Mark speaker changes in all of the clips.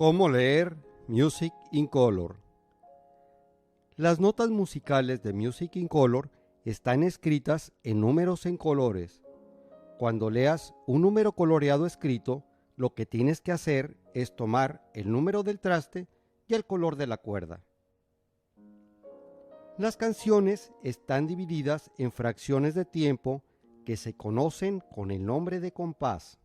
Speaker 1: ¿Cómo leer Music in Color? Las notas musicales de Music in Color están escritas en números en colores. Cuando leas un número coloreado escrito, lo que tienes que hacer es tomar el número del traste y el color de la cuerda. Las canciones están divididas en fracciones de tiempo que se conocen con el nombre de compás.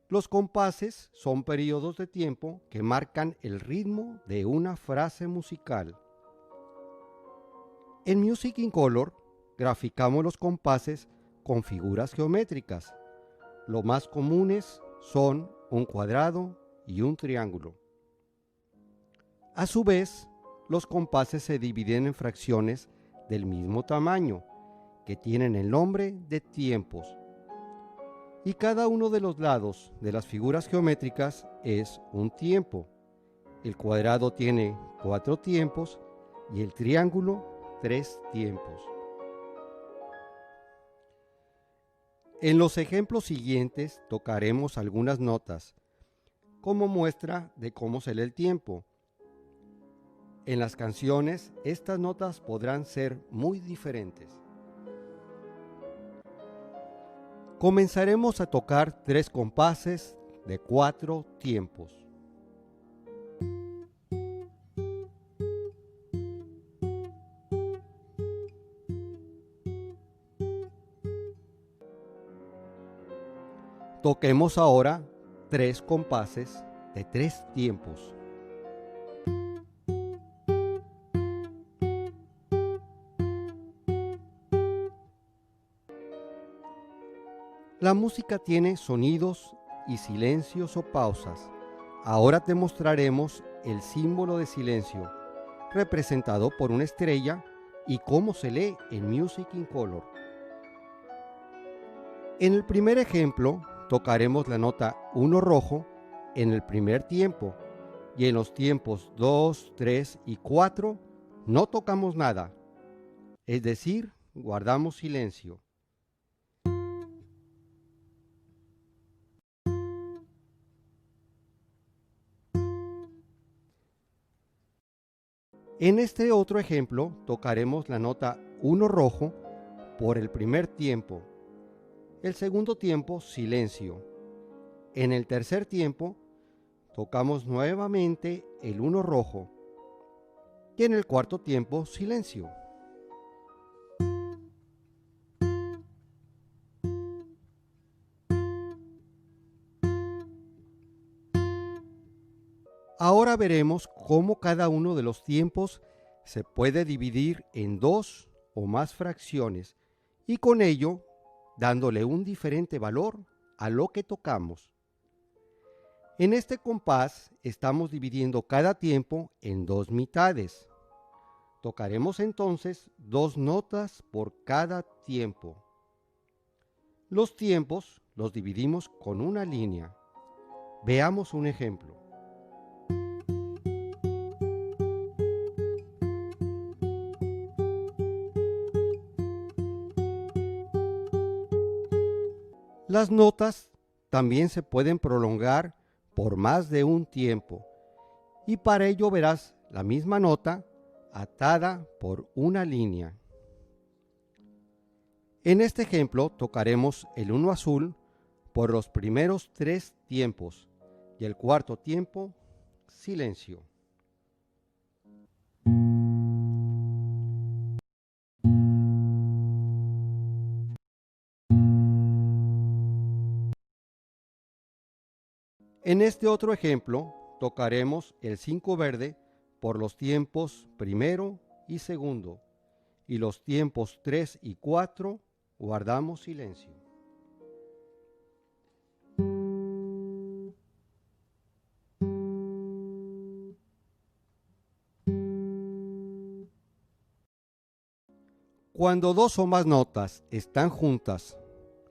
Speaker 1: Los compases son periodos de tiempo que marcan el ritmo de una frase musical. En Music in Color graficamos los compases con figuras geométricas. Los más comunes son un cuadrado y un triángulo. A su vez, los compases se dividen en fracciones del mismo tamaño, que tienen el nombre de tiempos. Y cada uno de los lados de las figuras geométricas es un tiempo. El cuadrado tiene 4 tiempos y el triángulo 3 tiempos. En los ejemplos siguientes tocaremos algunas notas, como muestra de cómo se lee el tiempo. En las canciones, estas notas podrán ser muy diferentes. Comenzaremos a tocar 3 compases de 4 tiempos. Toquemos ahora 3 compases de 3 tiempos. La música tiene sonidos y silencios o pausas. Ahora te mostraremos el símbolo de silencio, representado por una estrella, y cómo se lee en Music in Color. En el primer ejemplo, tocaremos la nota 1 rojo en el primer tiempo, y en los tiempos 2, 3 y 4 no tocamos nada, es decir, guardamos silencio. En este otro ejemplo tocaremos la nota 1 rojo por el primer tiempo, el segundo tiempo silencio. En el tercer tiempo tocamos nuevamente el 1 rojo y en el cuarto tiempo silencio. Ahora veremos cómo cada uno de los tiempos se puede dividir en 2 o más fracciones y con ello dándole un diferente valor a lo que tocamos. En este compás estamos dividiendo cada tiempo en 2 mitades. Tocaremos entonces 2 notas por cada tiempo. Los tiempos los dividimos con una línea. Veamos un ejemplo. Las notas también se pueden prolongar por más de un tiempo y para ello verás la misma nota atada por una línea. En este ejemplo tocaremos el 1 azul por los primeros 3 tiempos y el cuarto tiempo silencio. En este otro ejemplo tocaremos el 5 verde por los tiempos primero y segundo y los tiempos 3 y 4 guardamos silencio. Cuando 2 o más notas están juntas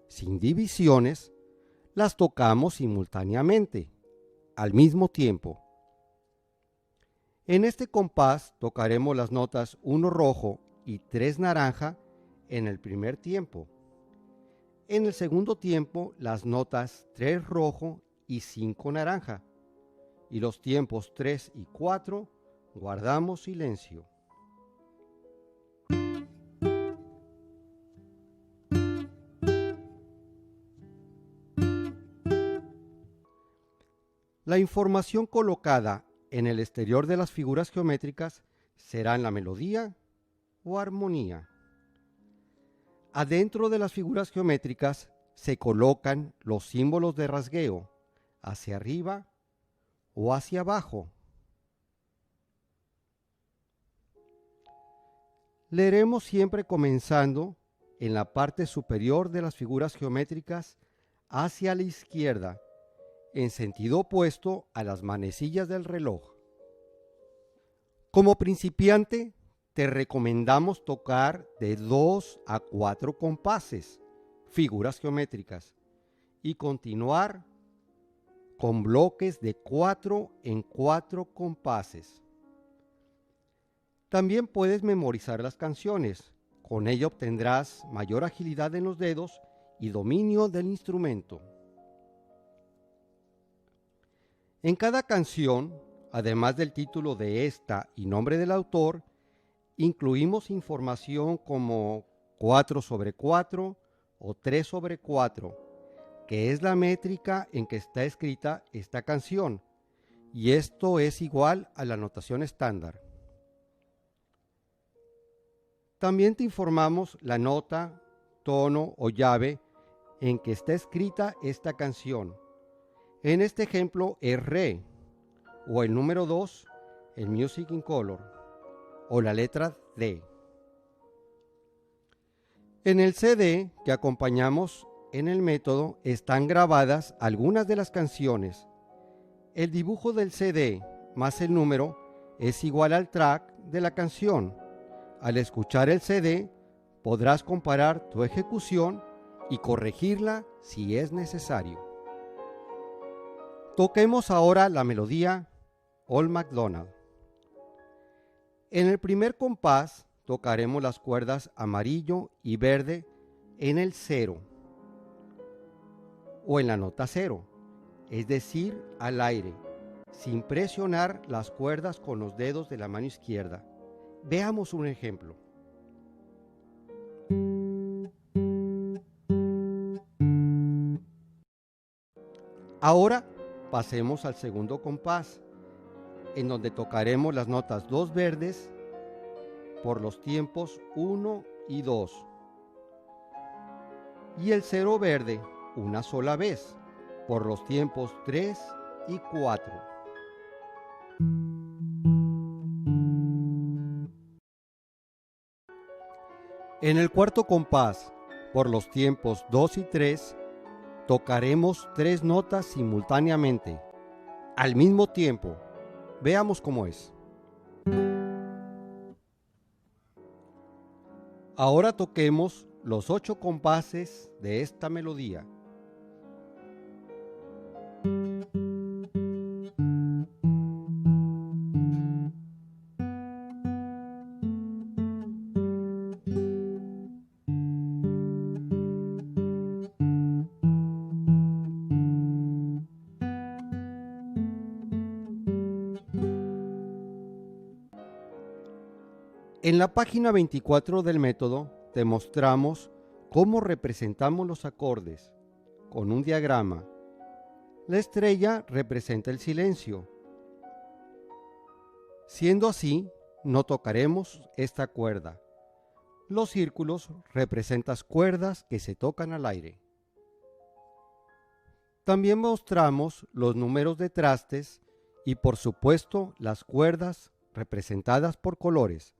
Speaker 1: sin divisiones, las tocamos simultáneamente, al mismo tiempo. En este compás tocaremos las notas 1 rojo y 3 naranja en el primer tiempo. En el segundo tiempo las notas 3 rojo y 5 naranja. y los tiempos 3 y 4 guardamos silencio. La información colocada en el exterior de las figuras geométricas será en la melodía o armonía. Adentro de las figuras geométricas se colocan los símbolos de rasgueo hacia arriba o hacia abajo. Leeremos siempre comenzando en la parte superior de las figuras geométricas hacia la izquierda, en sentido opuesto a las manecillas del reloj. Como principiante, te recomendamos tocar de 2 a 4 compases, figuras geométricas, y continuar con bloques de 4 en 4 compases. También puedes memorizar las canciones, con ello obtendrás mayor agilidad en los dedos y dominio del instrumento. En cada canción, además del título de esta y nombre del autor, incluimos información como 4/4 o 3/4, que es la métrica en que está escrita esta canción, y esto es igual a la notación estándar. También te informamos la nota, tono o llave en que está escrita esta canción. En este ejemplo es Re, o el número 2, el Music in Color, o la letra D. En el CD que acompañamos en el método están grabadas algunas de las canciones. El dibujo del CD más el número es igual al track de la canción. Al escuchar el CD podrás comparar tu ejecución y corregirla si es necesario. Toquemos ahora la melodía Old MacDonald. En el primer compás tocaremos las cuerdas amarillo y verde en el 0 o en la nota 0, es decir, al aire, sin presionar las cuerdas con los dedos de la mano izquierda. Veamos un ejemplo. Ahora pasemos al segundo compás, en donde tocaremos las notas 2 verdes por los tiempos 1 y 2 y el 0 verde una sola vez por los tiempos 3 y 4. En el cuarto compás, por los tiempos 2 y 3, tocaremos 3 notas simultáneamente, al mismo tiempo. Veamos cómo es. Ahora toquemos los 8 compases de esta melodía. En la página 24 del método te mostramos cómo representamos los acordes con un diagrama. La estrella representa el silencio. Siendo así, no tocaremos esta cuerda. Los círculos representan cuerdas que se tocan al aire. También mostramos los números de trastes y, por supuesto, las cuerdas representadas por colores.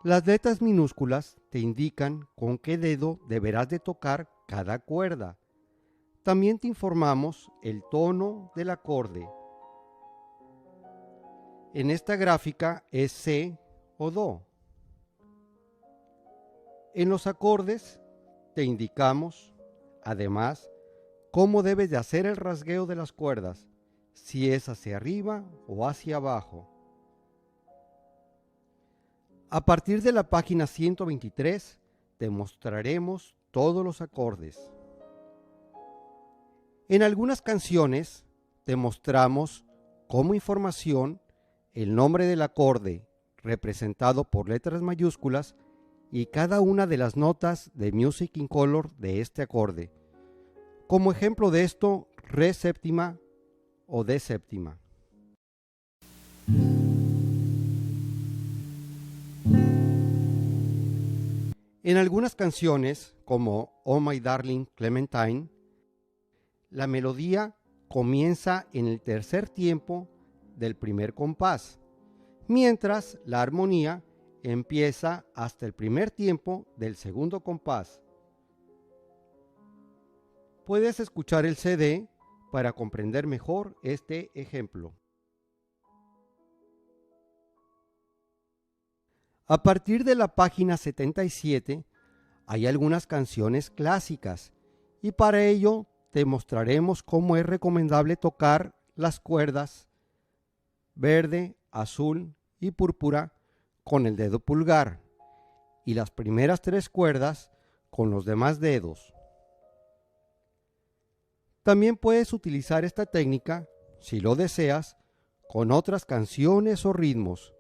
Speaker 1: Las letras minúsculas te indican con qué dedo deberás de tocar cada cuerda. También te informamos el tono del acorde. En esta gráfica es C o Do. En los acordes te indicamos, además, cómo debes de hacer el rasgueo de las cuerdas, si es hacia arriba o hacia abajo. A partir de la página 123 te mostraremos todos los acordes. En algunas canciones te mostramos como información el nombre del acorde representado por letras mayúsculas y cada una de las notas de Music in Color de este acorde. Como ejemplo de esto, re séptima o de séptima. En algunas canciones, como Oh My Darling Clementine, la melodía comienza en el tercer tiempo del primer compás, mientras la armonía empieza hasta el primer tiempo del segundo compás. Puedes escuchar el CD para comprender mejor este ejemplo. A partir de la página 77 hay algunas canciones clásicas y para ello te mostraremos cómo es recomendable tocar las cuerdas verde, azul y púrpura con el dedo pulgar y las primeras 3 cuerdas con los demás dedos. También puedes utilizar esta técnica, si lo deseas, con otras canciones o ritmos.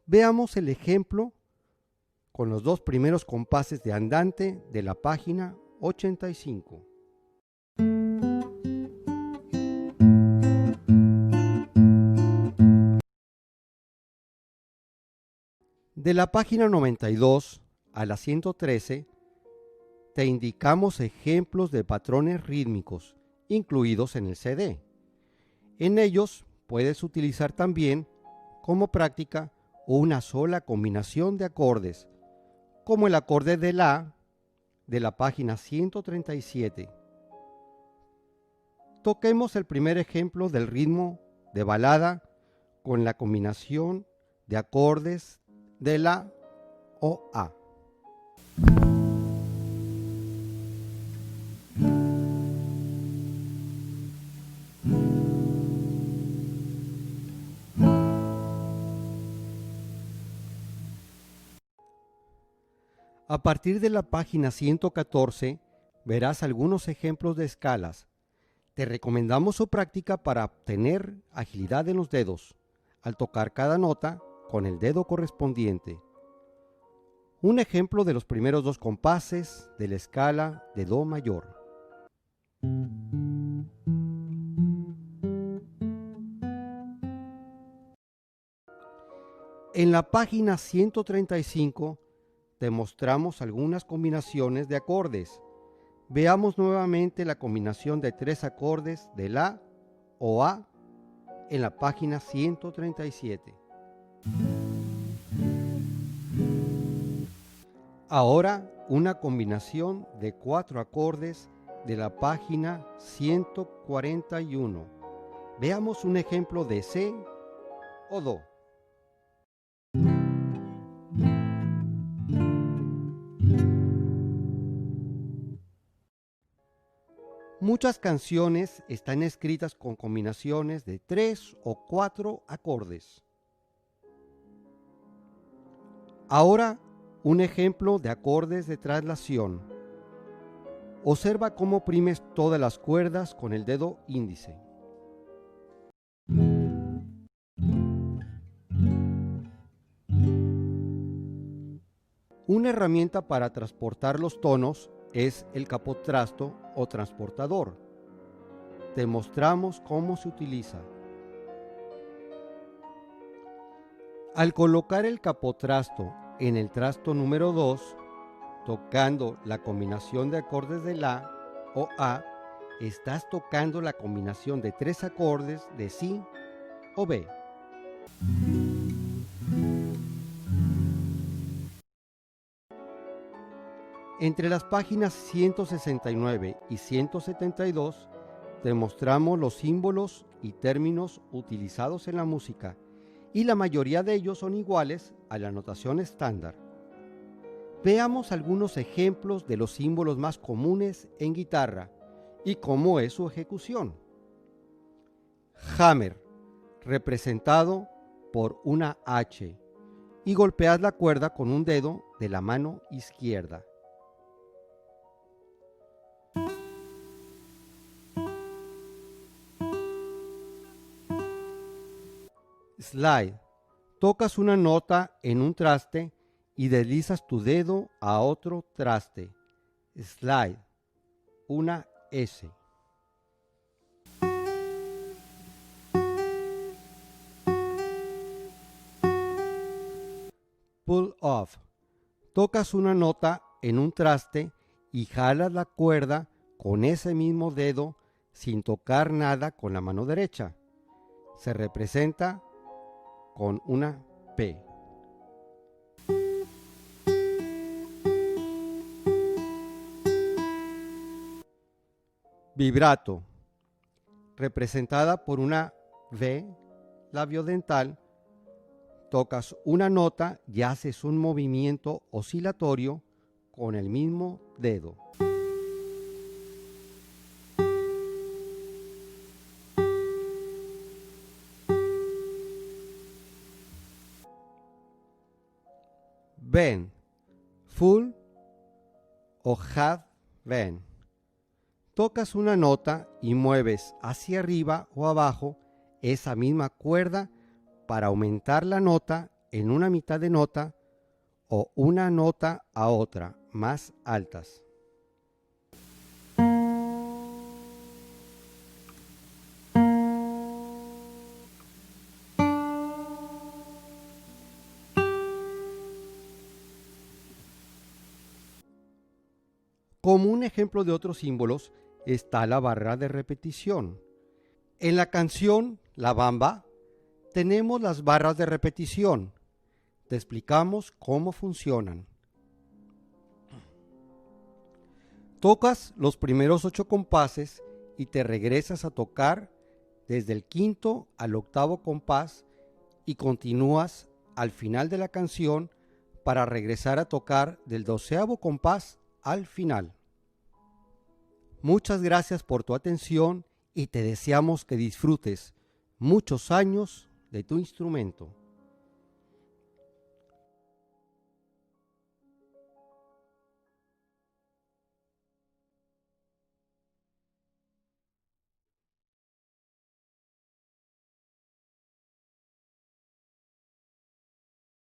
Speaker 1: Veamos el ejemplo con los 2 primeros compases de andante de la página 85. De la página 92 a la 113 te indicamos ejemplos de patrones rítmicos incluidos en el CD. En ellos puedes utilizar también como práctica una sola combinación de acordes, como el acorde de la de la página 137. Toquemos el primer ejemplo del ritmo de balada con la combinación de acordes de la o A. A partir de la página 114 verás algunos ejemplos de escalas. Te recomendamos su práctica para obtener agilidad en los dedos al tocar cada nota con el dedo correspondiente. Un ejemplo de los primeros 2 compases de la escala de Do mayor. En la página 135 te mostramos algunas combinaciones de acordes. Veamos nuevamente la combinación de 3 acordes de la o A en la página 137. Ahora una combinación de 4 acordes de la página 141. Veamos un ejemplo de C o Do. Muchas canciones están escritas con combinaciones de 3 o 4 acordes. Ahora, un ejemplo de acordes de traslación. Observa cómo oprimes todas las cuerdas con el dedo índice. Una herramienta para transportar los tonos es el capotrasto o transportador. Te mostramos cómo se utiliza. Al colocar el capotrasto en el trasto número 2, tocando la combinación de acordes de la o A, estás tocando la combinación de 3 acordes de Si o B. Entre las páginas 169 y 172 te mostramos los símbolos y términos utilizados en la música y la mayoría de ellos son iguales a la notación estándar. Veamos algunos ejemplos de los símbolos más comunes en guitarra y cómo es su ejecución. Hammer, representado por una H, y golpeas la cuerda con un dedo de la mano izquierda. Slide. Tocas una nota en un traste y deslizas tu dedo a otro traste. Slide. Una S. Pull off. Tocas una nota en un traste y jalas la cuerda con ese mismo dedo sin tocar nada con la mano derecha. Se representa con una P. Vibrato, representada por una V labiodental. Tocas una nota y haces un movimiento oscilatorio con el mismo dedo. Bend, full o half bend. Tocas una nota y mueves hacia arriba o abajo esa misma cuerda para aumentar la nota en una mitad de nota o una nota a otra más altas. Como un ejemplo de otros símbolos está la barra de repetición. En la canción La Bamba tenemos las barras de repetición. Te explicamos cómo funcionan. Tocas los primeros 8 compases y te regresas a tocar desde el quinto al octavo compás y continúas al final de la canción para regresar a tocar del 12º compás al final. Muchas gracias por tu atención y te deseamos que disfrutes muchos años de tu instrumento.